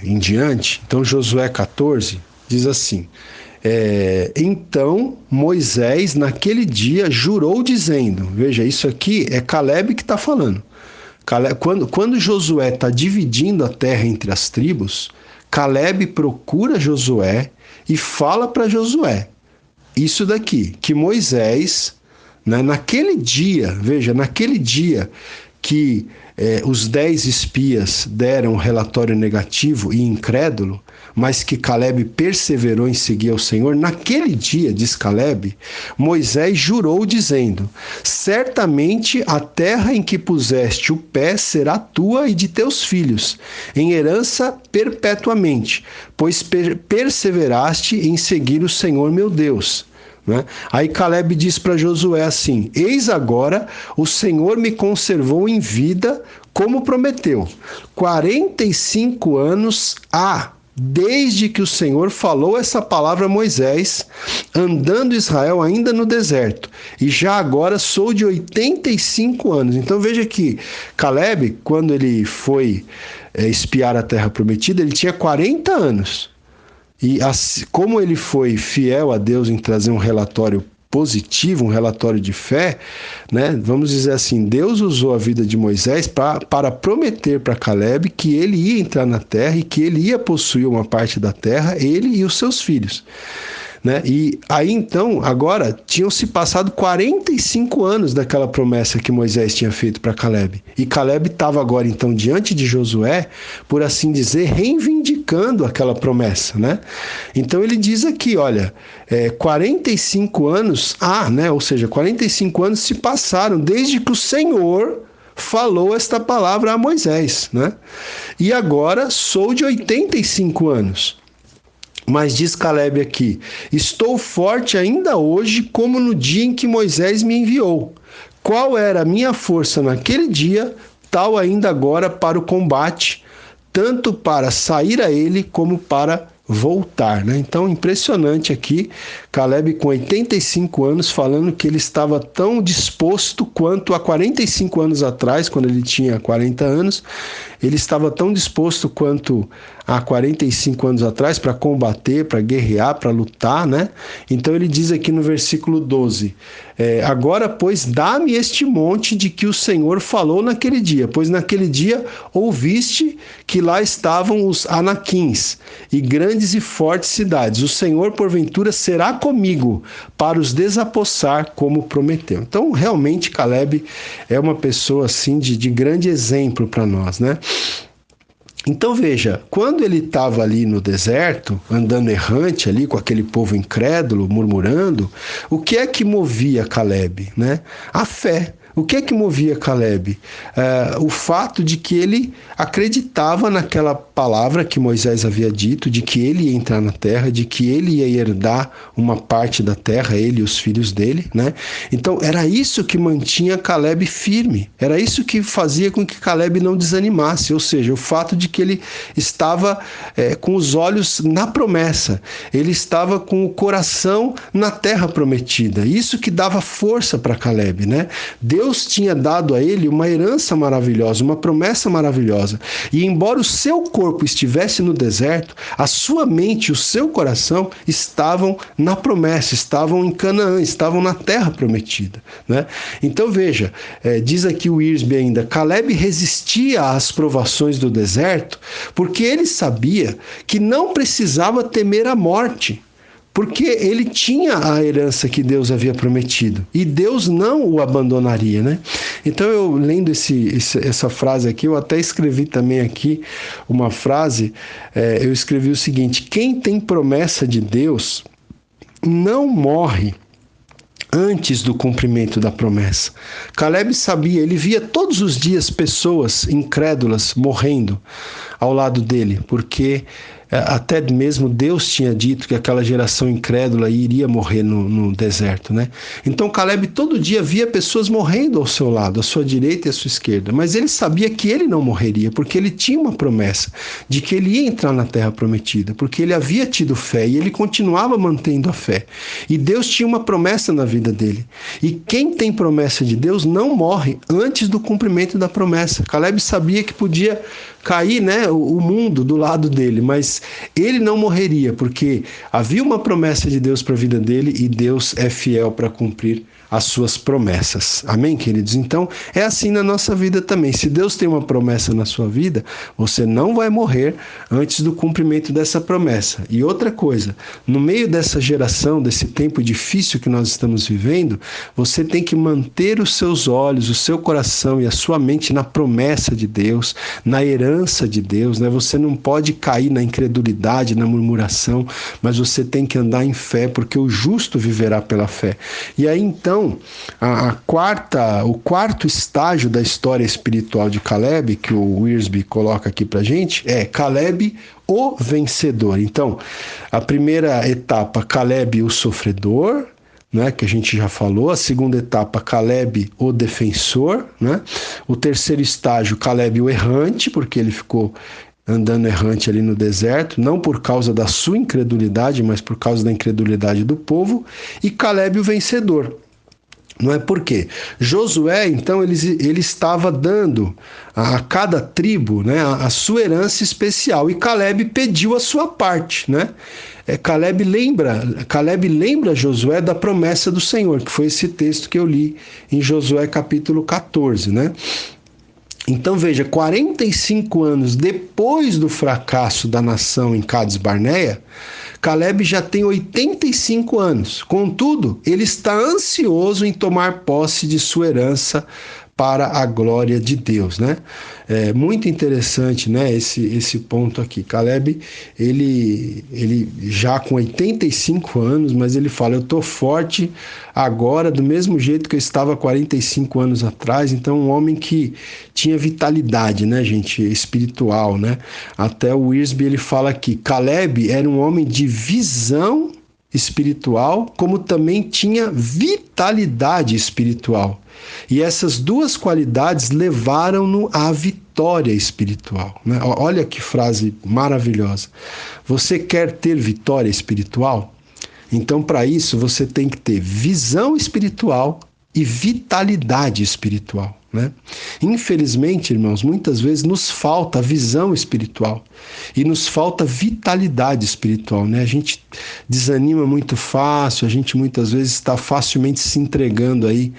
em diante. Então, Josué 14 diz assim: então Moisés, naquele dia, jurou dizendo, veja, isso aqui é Caleb que está falando. Quando Josué está dividindo a terra entre as tribos, Caleb procura Josué e fala para Josué isso daqui, que Moisés, né, naquele dia, veja, naquele dia que os 10 espias deram um relatório negativo e incrédulo, mas que Caleb perseverou em seguir ao Senhor, naquele dia, diz Caleb, Moisés jurou dizendo: certamente a terra em que puseste o pé será tua e de teus filhos, em herança perpetuamente, pois perseveraste em seguir o Senhor meu Deus. Né? Aí Caleb diz para Josué assim: eis agora o Senhor me conservou em vida como prometeu. 45 anos há desde que o Senhor falou essa palavra a Moisés, andando Israel ainda no deserto, e já agora sou de 85 anos. Então veja que Caleb, quando ele foi espiar a terra prometida, ele tinha 40 anos. E como ele foi fiel a Deus em trazer um relatório positivo, um relatório de fé, né? Vamos dizer assim, Deus usou a vida de Moisés para prometer para Caleb que ele ia entrar na terra e que ele ia possuir uma parte da terra, ele e os seus filhos. Né? E aí então, agora, tinham se passado 45 anos daquela promessa que Moisés tinha feito para Caleb. E Caleb estava agora então diante de Josué, por assim dizer, reivindicando aquela promessa. Né? Então ele diz aqui, olha, 45 anos, né? Ou seja, 45 anos se passaram desde que o Senhor falou esta palavra a Moisés. Né? E agora sou de 85 anos. Mas diz Caleb aqui, estou forte ainda hoje como no dia em que Moisés me enviou. Qual era a minha força naquele dia, tal ainda agora para o combate, tanto para sair a ele como para voltar. Né? Então, impressionante aqui, Caleb com 85 anos falando que ele estava tão disposto quanto há 45 anos atrás, quando ele tinha 40 anos, ele estava tão disposto quanto há 45 anos atrás para combater, para guerrear, para lutar, né? Então ele diz aqui no versículo 12, agora, pois, dá-me este monte de que o Senhor falou naquele dia, pois naquele dia ouviste que lá estavam os anaquins e grandes e fortes cidades. O Senhor, porventura, será comigo para os desapossar, como prometeu. Então, realmente, Caleb é uma pessoa assim de grande exemplo para nós, né? Então veja, quando ele estava ali no deserto, andando errante ali com aquele povo incrédulo, murmurando, o que é que movia Caleb, né? A fé. O que é que movia Caleb? O fato de que ele acreditava naquela palavra que Moisés havia dito, de que ele ia entrar na terra, de que ele ia herdar uma parte da terra, ele e os filhos dele, né? Então era isso que mantinha Caleb firme, era isso que fazia com que Caleb não desanimasse, ou seja, o fato de que ele estava com os olhos na promessa, ele estava com o coração na terra prometida, isso que dava força para Caleb, né? Deus tinha dado a ele uma herança maravilhosa, uma promessa maravilhosa. E embora o seu corpo estivesse no deserto, a sua mente e o seu coração estavam na promessa, estavam em Canaã, estavam na terra prometida. Né? Então veja, diz aqui o Wiersbe ainda, Caleb resistia às provações do deserto porque ele sabia que não precisava temer a morte. Porque ele tinha a herança que Deus havia prometido. E Deus não o abandonaria, né? Então, eu lendo essa frase aqui, eu até escrevi também aqui uma frase, eu escrevi o seguinte, quem tem promessa de Deus não morre antes do cumprimento da promessa. Caleb sabia, ele via todos os dias pessoas incrédulas morrendo ao lado dele, porque até mesmo Deus tinha dito que aquela geração incrédula iria morrer no deserto, né? Então Caleb todo dia via pessoas morrendo ao seu lado, à sua direita e à sua esquerda, mas ele sabia que ele não morreria, porque ele tinha uma promessa de que ele ia entrar na terra prometida, porque ele havia tido fé e ele continuava mantendo a fé. E Deus tinha uma promessa na vida dele. E quem tem promessa de Deus não morre antes do cumprimento da promessa. Caleb sabia que podia cair, né, o mundo do lado dele, mas ele não morreria, porque havia uma promessa de Deus para a vida dele e Deus é fiel para cumprir as suas promessas. Amém, queridos? Então, é assim na nossa vida também. Se Deus tem uma promessa na sua vida, você não vai morrer antes do cumprimento dessa promessa. E outra coisa, no meio dessa geração, desse tempo difícil que nós estamos vivendo, você tem que manter os seus olhos, o seu coração e a sua mente na promessa de Deus, na herança de Deus, né? Você não pode cair na incredulidade, na murmuração, mas você tem que andar em fé, porque o justo viverá pela fé. E aí, então, o quarto estágio da história espiritual de Caleb, que o Wiersbe coloca aqui pra gente, é Caleb o vencedor. Então, a primeira etapa, Caleb o sofredor, né, que a gente já falou. A segunda etapa, Caleb o defensor, né? O terceiro estágio, Caleb o errante, porque ele ficou andando errante ali no deserto, não por causa da sua incredulidade, mas por causa da incredulidade do povo. E Caleb o vencedor. Não é por quê? Josué, então, ele estava dando a cada tribo, né, a sua herança especial, e Caleb pediu a sua parte, né? Caleb lembra Josué da promessa do Senhor, que foi esse texto que eu li em Josué capítulo 14, né? Então veja, 45 anos depois do fracasso da nação em Cades Barneia, Caleb já tem 85 anos. Contudo, ele está ansioso em tomar posse de sua herança para a glória de Deus, né? É muito interessante, né, esse ponto aqui. Caleb, ele já com 85 anos, mas ele fala, eu tô forte agora do mesmo jeito que eu estava 45 anos atrás. Então, um homem que tinha vitalidade, né, gente, espiritual, né? Até o Wiersbe, ele fala aqui, Caleb era um homem de visão espiritual, como também tinha vitalidade espiritual. E essas duas qualidades levaram-no à vitória espiritual, né? Olha que frase maravilhosa. Você quer ter vitória espiritual? Então, para isso, você tem que ter visão espiritual e vitalidade espiritual, né? Infelizmente, irmãos, muitas vezes nos falta visão espiritual e nos falta vitalidade espiritual, né? A gente desanima muito fácil, a gente muitas vezes está facilmente se entregando aí,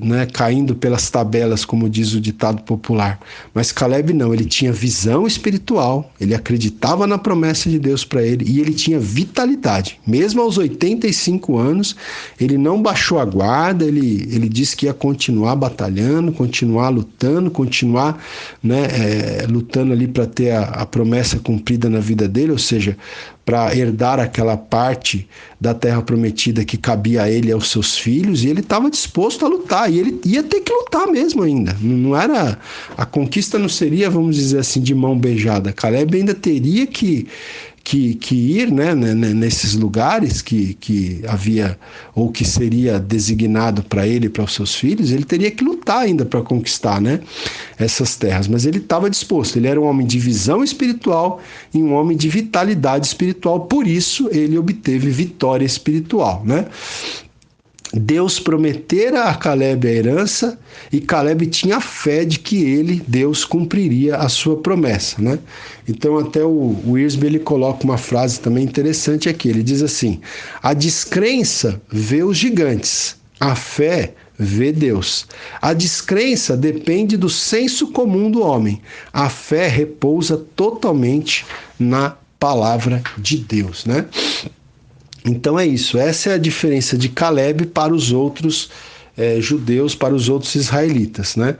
né, caindo pelas tabelas, como diz o ditado popular. Mas Caleb não, ele tinha visão espiritual, ele acreditava na promessa de Deus para ele e ele tinha vitalidade. Mesmo aos 85 anos, ele não baixou a guarda, ele disse que ia continuar batalhando, continuar lutando, continuar, né, lutando ali para ter a promessa cumprida na vida dele, ou seja, para herdar aquela parte da terra prometida que cabia a ele e aos seus filhos, e ele estava disposto a lutar, e ele ia ter que lutar mesmo ainda. Não era, a conquista não seria, vamos dizer assim, de mão beijada. Caleb ainda teria que ir, né, nesses lugares que havia, ou que seria designado para ele e para os seus filhos, ele teria que lutar ainda para conquistar, né, essas terras. Mas ele estava disposto, ele era um homem de visão espiritual e um homem de vitalidade espiritual, por isso ele obteve vitória espiritual, né? Deus prometera a Caleb a herança e Caleb tinha fé de que Deus cumpriria a sua promessa, né? Então até o Wiersbe, ele coloca uma frase também interessante aqui, ele diz assim, a descrença vê os gigantes, a fé vê Deus. A descrença depende do senso comum do homem, a fé repousa totalmente na palavra de Deus, né? Então é isso, essa é a diferença de Caleb para os outros judeus, para os outros israelitas, né?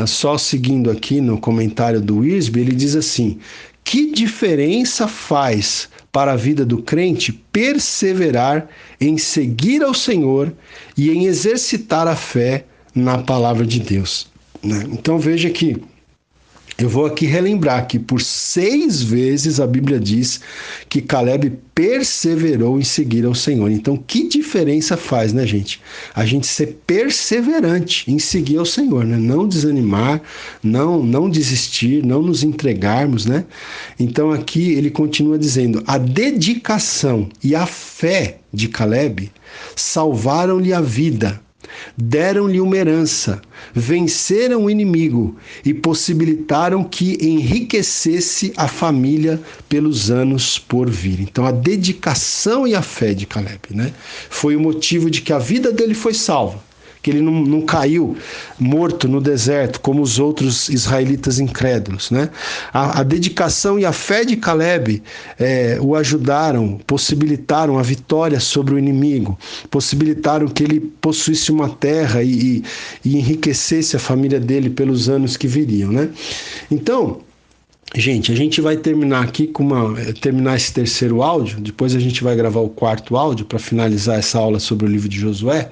Só seguindo aqui no comentário do Wiersbe, ele diz assim, que diferença faz para a vida do crente perseverar em seguir ao Senhor e em exercitar a fé na palavra de Deus, né? Então veja que eu vou aqui relembrar que por 6 vezes a Bíblia diz que Caleb perseverou em seguir ao Senhor. Então, que diferença faz, né, gente? A gente ser perseverante em seguir ao Senhor, né? Não desanimar, não desistir, não nos entregarmos, né? Então, aqui ele continua dizendo, a dedicação e a fé de Caleb salvaram-lhe a vida, deram-lhe uma herança, venceram o inimigo e possibilitaram que enriquecesse a família pelos anos por vir. Então a dedicação e a fé de Caleb, né, foi o motivo de que a vida dele foi salva, que ele não caiu morto no deserto como os outros israelitas incrédulos, né? A dedicação e a fé de Caleb o ajudaram, possibilitaram a vitória sobre o inimigo, possibilitaram que ele possuísse uma terra e enriquecesse a família dele pelos anos que viriam, né? Então, gente, a gente vai terminar aqui terminar esse terceiro áudio, depois a gente vai gravar o quarto áudio para finalizar essa aula sobre o livro de Josué,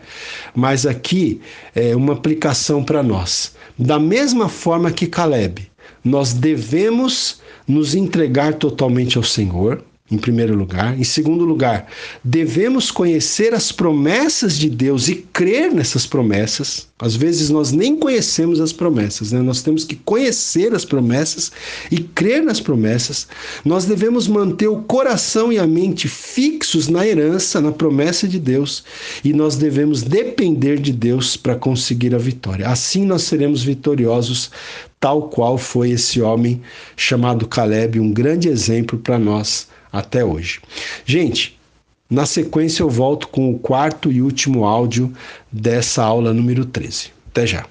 mas aqui é uma aplicação para nós. Da mesma forma que Caleb, nós devemos nos entregar totalmente ao Senhor, em primeiro lugar. Em segundo lugar, devemos conhecer as promessas de Deus e crer nessas promessas. Às vezes nós nem conhecemos as promessas, né? Nós temos que conhecer as promessas e crer nas promessas. Nós devemos manter o coração e a mente fixos na herança, na promessa de Deus, e nós devemos depender de Deus para conseguir a vitória. Assim nós seremos vitoriosos, tal qual foi esse homem chamado Caleb, um grande exemplo para nós até hoje. Gente, na sequência eu volto com o quarto e último áudio dessa aula número 13. Até já.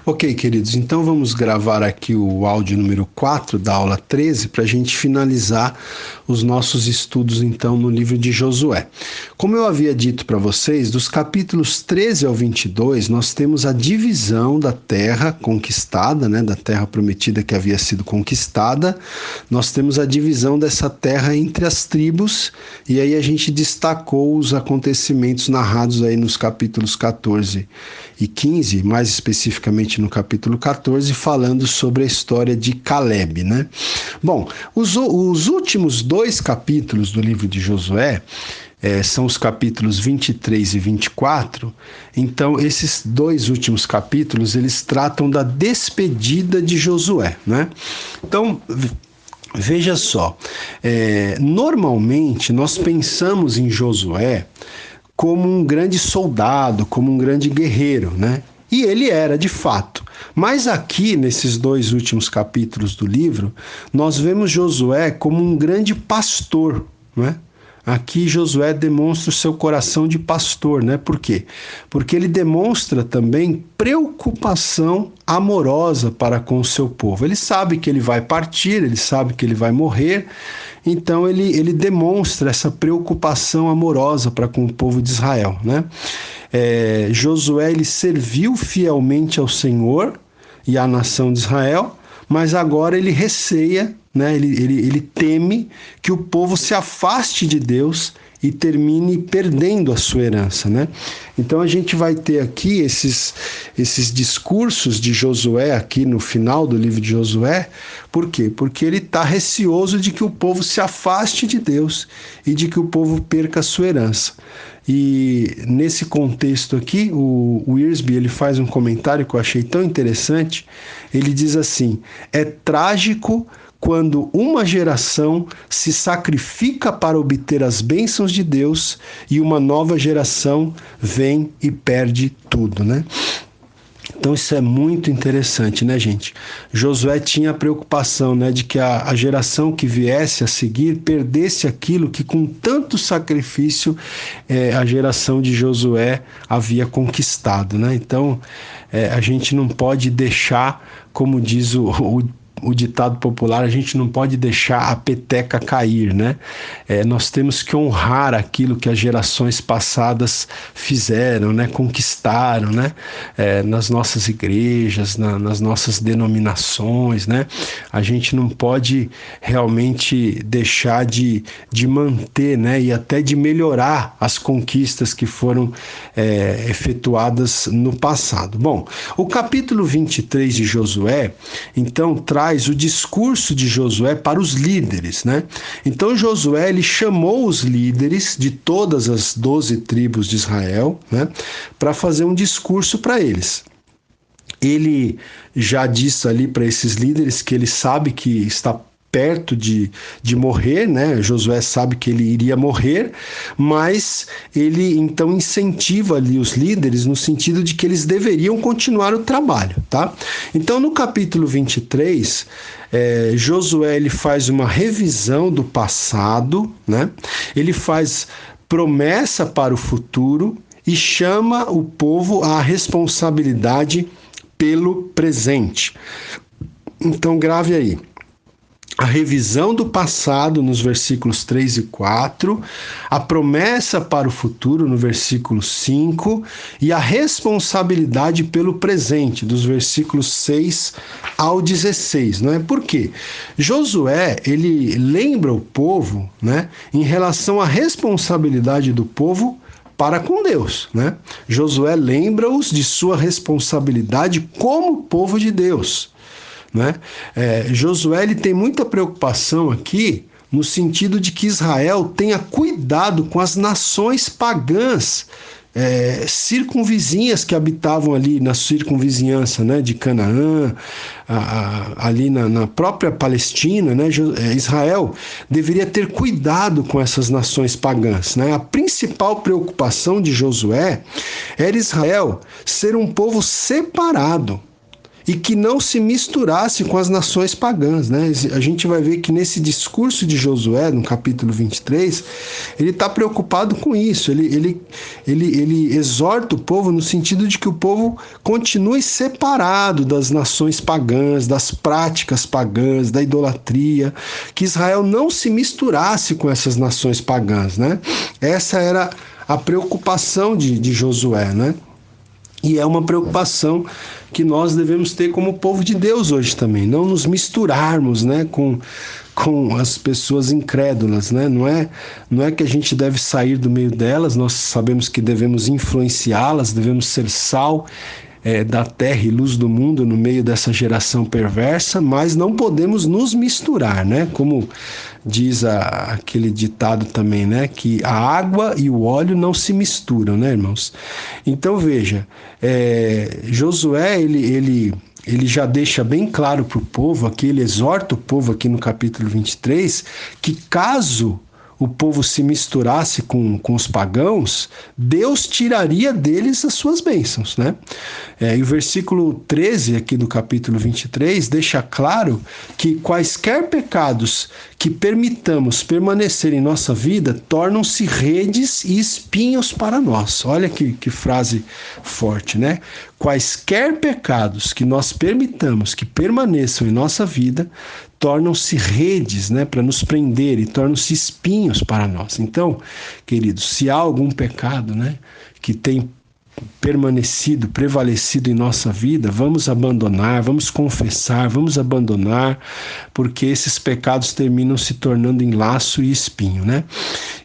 Ok, queridos, então vamos gravar aqui o áudio número 4 da aula 13 para a gente finalizar os nossos estudos, então, no livro de Josué. Como eu havia dito para vocês, dos capítulos 13 ao 22, nós temos a divisão da terra conquistada, né, da terra prometida que havia sido conquistada. Nós temos a divisão dessa terra entre as tribos, e aí a gente destacou os acontecimentos narrados aí nos capítulos 14 e 15, mais especificamente no capítulo 14, falando sobre a história de Caleb, né? Bom, os últimos 2 capítulos do livro de Josué são os capítulos 23 e 24. Então, esses 2 últimos capítulos, eles tratam da despedida de Josué, né? Então, veja só, normalmente nós pensamos em Josué como um grande soldado, como um grande guerreiro, né? E ele era, de fato. Mas aqui, nesses 2 últimos capítulos do livro, nós vemos Josué como um grande pastor, né? Aqui Josué demonstra o seu coração de pastor, né? Por quê? Porque ele demonstra também preocupação amorosa para com o seu povo. Ele sabe que ele vai partir, ele sabe que ele vai morrer, então ele demonstra essa preocupação amorosa para com o povo de Israel, né? Josué, ele serviu fielmente ao Senhor e à nação de Israel, mas agora ele receia, né? Ele teme que o povo se afaste de Deus e termine perdendo a sua herança, né? Então a gente vai ter aqui esses discursos de Josué aqui no final do livro de Josué. Por quê? Porque ele está receoso de que o povo se afaste de Deus e de que o povo perca a sua herança. E nesse contexto aqui, o Wiersbe, ele faz um comentário que eu achei tão interessante. Ele diz assim: é trágico quando uma geração se sacrifica para obter as bênçãos de Deus e uma nova geração vem e perde tudo, né? Então isso é muito interessante, né, gente? Josué tinha a preocupação, né, de que a geração que viesse a seguir perdesse aquilo que com tanto sacrifício a geração de Josué havia conquistado, né? Então a gente não pode deixar, como diz o ditado popular, a gente não pode deixar a peteca cair, né? Nós temos que honrar aquilo que as gerações passadas fizeram, né? Conquistaram, né? Nas nossas igrejas, nas nossas denominações, né? A gente não pode realmente deixar de manter, né? E até de melhorar as conquistas que foram efetuadas no passado. Bom, o capítulo 23 de Josué, então, traz o discurso de Josué para os líderes, né? Então Josué, ele chamou os líderes de todas as 12 tribos de Israel, né, para fazer um discurso para eles. Ele já disse ali para esses líderes que ele sabe que está perto de morrer, né? Josué sabe que ele iria morrer, mas ele então incentiva ali os líderes no sentido de que eles deveriam continuar o trabalho, tá? Então no capítulo 23, Josué, ele faz uma revisão do passado, né? Ele faz promessa para o futuro e chama o povo à responsabilidade pelo presente. Então grave aí: a revisão do passado nos versículos 3 e 4, a promessa para o futuro no versículo 5 e a responsabilidade pelo presente dos versículos 6 ao 16, não é? Por quê? Josué, ele lembra o povo, né, em relação à responsabilidade do povo para com Deus, né? Josué lembra-os de sua responsabilidade como povo de Deus, né? Josué, ele tem muita preocupação aqui no sentido de que Israel tenha cuidado com as nações pagãs circunvizinhas que habitavam ali na circunvizinhança, né, de Canaã, ali na própria Palestina, né? Israel deveria ter cuidado com essas nações pagãs, né? A principal preocupação de Josué era Israel ser um povo separado e que não se misturasse com as nações pagãs, né? A gente vai ver que nesse discurso de Josué, no capítulo 23, ele está preocupado com isso. Ele exorta o povo no sentido de que o povo continue separado das nações pagãs, das práticas pagãs, da idolatria, que Israel não se misturasse com essas nações pagãs, né? Essa era a preocupação de Josué, né? E é uma preocupação que nós devemos ter como povo de Deus hoje também, não nos misturarmos, né, com as pessoas incrédulas, né? Não é que a gente deve sair do meio delas, nós sabemos que devemos influenciá-las, devemos ser sal da terra e luz do mundo no meio dessa geração perversa, mas não podemos nos misturar, né? Como diz aquele ditado também, né? Que a água e o óleo não se misturam, né, irmãos? Então veja, Josué, ele já deixa bem claro para o povo, aqui ele exorta o povo aqui no capítulo 23, que caso o povo se misturasse com os pagãos, Deus tiraria deles as suas bênçãos, né? E o versículo 13 aqui do capítulo 23 deixa claro que quaisquer pecados que permitamos permanecer em nossa vida tornam-se redes e espinhos para nós. Olha que frase forte, né? Quaisquer pecados que nós permitamos que permaneçam em nossa vida tornam-se redes, né, para nos prender, e tornam-se espinhos para nós. Então, queridos, se há algum pecado, né, que tem permanecido, prevalecido em nossa vida, vamos abandonar, vamos confessar, vamos abandonar, porque esses pecados terminam se tornando em laço e espinho, né?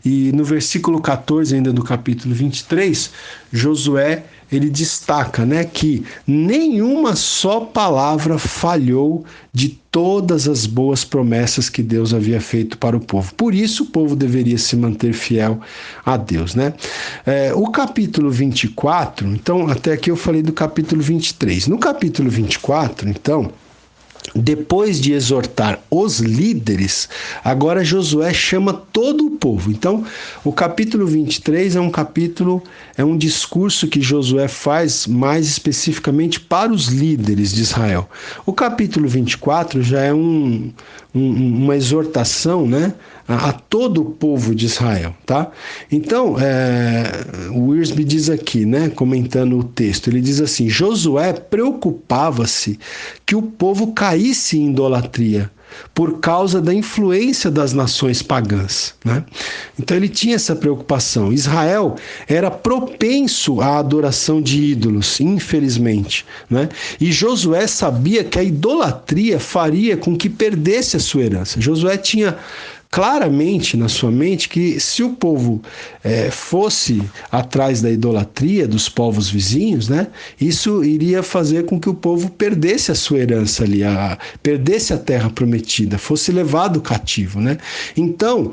E no versículo 14 ainda do capítulo 23, Josué, ele destaca, né, que nenhuma só palavra falhou de todas as boas promessas que Deus havia feito para o povo. Por isso, o povo deveria se manter fiel a Deus, né? O capítulo 24, então, até aqui eu falei do capítulo 23. No capítulo 24, então, depois de exortar os líderes, agora Josué chama todo o povo. Então, o capítulo 23 é um discurso que Josué faz mais especificamente para os líderes de Israel. O capítulo 24 já é uma exortação, né, a todo o povo de Israel, tá? Então, o Wiersbe diz aqui, né, comentando o texto, ele diz assim: Josué preocupava-se que o povo caísse em idolatria por causa da influência das nações pagãs, né? Então ele tinha essa preocupação. Israel era propenso à adoração de ídolos, infelizmente, né? E Josué sabia que a idolatria faria com que perdesse a sua herança. Josué tinha claramente na sua mente que se o povo fosse atrás da idolatria dos povos vizinhos, né, isso iria fazer com que o povo perdesse a sua herança ali, perdesse a terra prometida, fosse levado cativo, né? Então,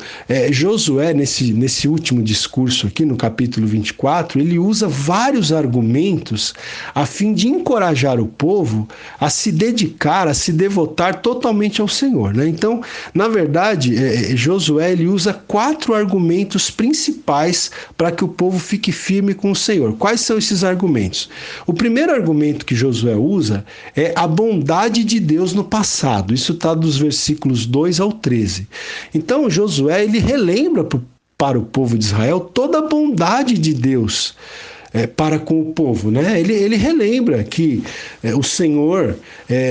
Josué, nesse último discurso aqui, no capítulo 24, ele usa vários argumentos a fim de encorajar o povo a se dedicar, a se devotar totalmente ao Senhor, né? Então, na verdade, Josué ele usa 4 argumentos principais para que o povo fique firme com o Senhor. Quais são esses argumentos? O primeiro argumento que Josué usa é a bondade de Deus no passado. Isso está dos versículos 2 ao 13. Então, Josué ele relembra para o povo de Israel toda a bondade de Deus para com o povo, né? Ele relembra que o Senhor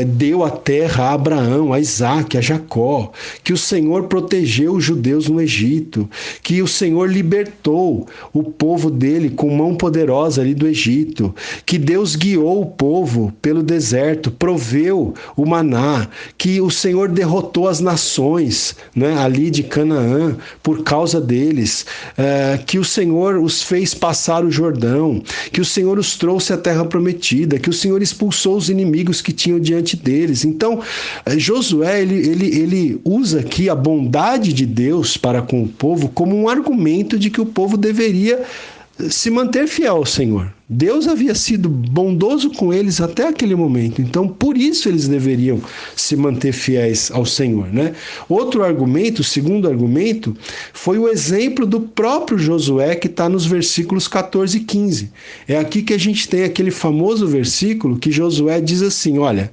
deu a terra a Abraão, a Isaac, a Jacó, que o Senhor protegeu os judeus no Egito, que o Senhor libertou o povo dele com mão poderosa ali do Egito, que Deus guiou o povo pelo deserto, proveu o maná, que o Senhor derrotou as nações, né, ali de Canaã por causa deles, que o Senhor os fez passar o Jordão, que o Senhor os trouxe à terra prometida, que o Senhor expulsou os inimigos que tinham diante deles. Então, Josué, ele usa aqui a bondade de Deus para com o povo como um argumento de que o povo deveria se manter fiel ao Senhor. Deus havia sido bondoso com eles até aquele momento, então por isso eles deveriam se manter fiéis ao Senhor, né? Outro argumento, o segundo argumento, foi o exemplo do próprio Josué que está nos versículos 14 e 15. É aqui que a gente tem aquele famoso versículo que Josué diz assim, olha,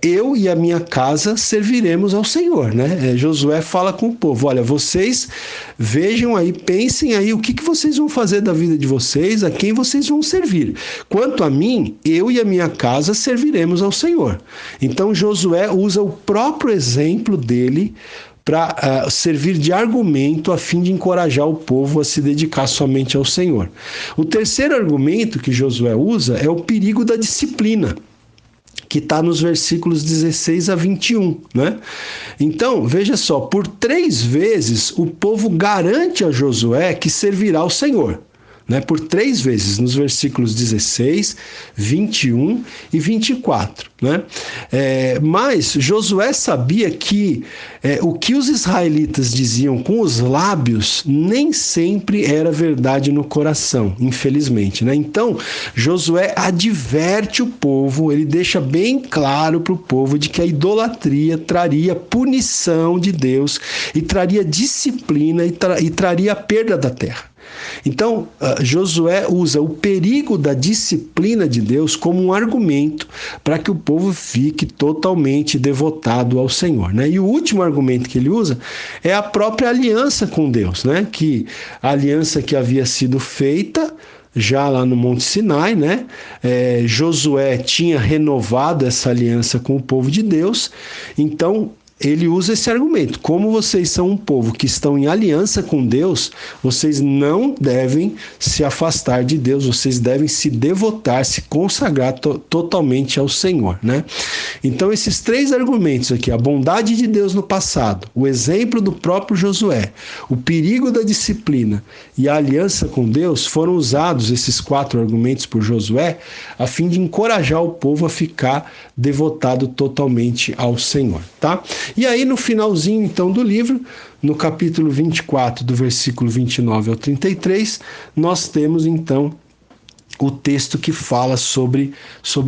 eu e a minha casa serviremos ao Senhor, né? Josué fala com o povo, olha, vocês vejam aí, pensem aí o que vocês vão fazer da vida de vocês, a quem vocês vão servir. Quanto a mim, eu e a minha casa serviremos ao Senhor. Então Josué usa o próprio exemplo dele para servir de argumento a fim de encorajar o povo a se dedicar somente ao Senhor. O terceiro argumento que Josué usa é o perigo da disciplina, que está nos versículos 16 a 21, né? Então, veja só, por 3 vezes o povo garante a Josué que servirá ao Senhor, né? Por 3 vezes, nos versículos 16, 21 e 24, né? Mas Josué sabia que o que os israelitas diziam com os lábios nem sempre era verdade no coração, infelizmente, né? Então, Josué adverte o povo, ele deixa bem claro para o povo de que a idolatria traria punição de Deus e traria disciplina e traria a perda da terra. Então, Josué usa o perigo da disciplina de Deus como um argumento para que o povo fique totalmente devotado ao Senhor, né? E o último argumento que ele usa é a própria aliança com Deus, né? Que a aliança que havia sido feita já lá no Monte Sinai, né? Josué tinha renovado essa aliança com o povo de Deus, então ele usa esse argumento. Como vocês são um povo que estão em aliança com Deus, vocês não devem se afastar de Deus, vocês devem se devotar, se consagrar totalmente ao Senhor, né? Então, esses 3 argumentos aqui, a bondade de Deus no passado, o exemplo do próprio Josué, o perigo da disciplina e a aliança com Deus, foram usados, esses 4 argumentos, por Josué, a fim de encorajar o povo a ficar devotado totalmente ao Senhor, tá? E aí, no finalzinho, então, do livro, no capítulo 24, do versículo 29 ao 33, nós temos, então, o texto que fala sobre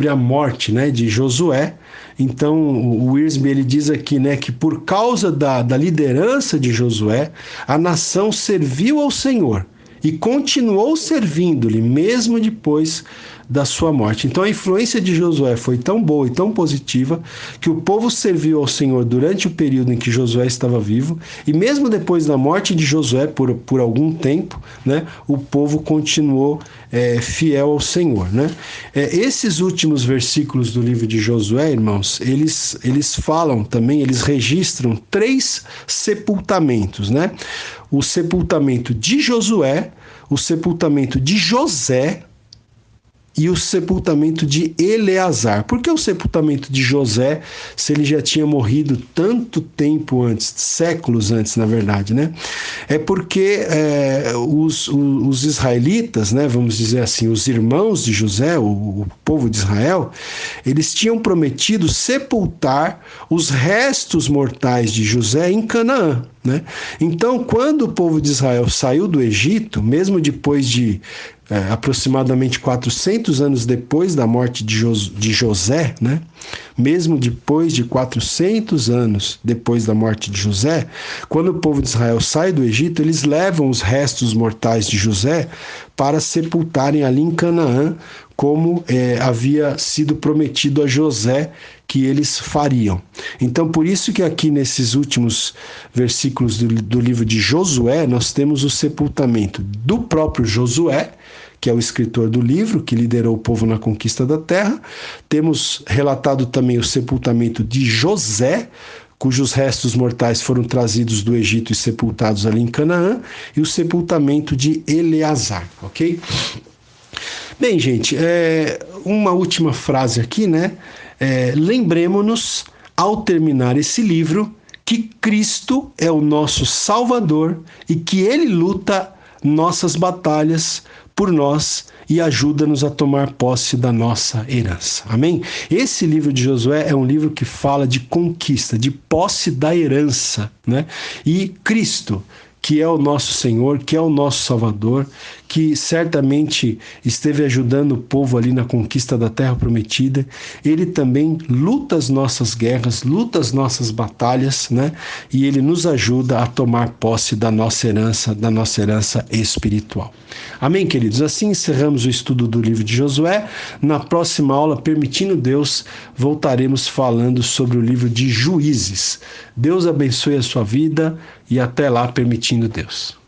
a morte, né, de Josué. Então, o Wiersbe, ele diz aqui, né, que por causa da liderança de Josué, a nação serviu ao Senhor e continuou servindo-lhe, mesmo depois da sua morte. Então a influência de Josué foi tão boa e tão positiva que o povo serviu ao Senhor durante o período em que Josué estava vivo, e mesmo depois da morte de Josué, por algum tempo, né, o povo continuou fiel ao Senhor, né? Esses últimos versículos do livro de Josué, irmãos, eles falam também, eles registram 3 sepultamentos, né? O sepultamento de Josué, o sepultamento de José e o sepultamento de Eleazar. Por que o sepultamento de José, se ele já tinha morrido tanto tempo antes, séculos antes, na verdade, né? É porque os israelitas, né, vamos dizer assim, os irmãos de José, o povo de Israel, eles tinham prometido sepultar os restos mortais de José em Canaã, né? Então, quando o povo de Israel saiu do Egito, mesmo depois de aproximadamente 400 anos depois da morte de José, né? Mesmo depois de 400 anos depois da morte de José, quando o povo de Israel sai do Egito, eles levam os restos mortais de José para sepultarem ali em Canaã, como havia sido prometido a José que eles fariam. Então, por isso que aqui nesses últimos versículos do livro de Josué, nós temos o sepultamento do próprio Josué, que é o escritor do livro, que liderou o povo na conquista da terra. Temos relatado também o sepultamento de José, cujos restos mortais foram trazidos do Egito e sepultados ali em Canaã, e o sepultamento de Eleazar, ok? Bem, gente, uma última frase aqui, né? Lembremos-nos, ao terminar esse livro, que Cristo é o nosso Salvador e que Ele luta nossas batalhas por nós e ajuda-nos a tomar posse da nossa herança. Amém? Esse livro de Josué é um livro que fala de conquista, de posse da herança, né? E Cristo, que é o nosso Senhor, que é o nosso Salvador, que certamente esteve ajudando o povo ali na conquista da Terra Prometida. Ele também luta as nossas guerras, luta as nossas batalhas, né? E ele nos ajuda a tomar posse da nossa herança espiritual. Amém, queridos? Assim encerramos o estudo do livro de Josué. Na próxima aula, permitindo Deus, voltaremos falando sobre o livro de Juízes. Deus abençoe a sua vida e até lá, permitindo Deus.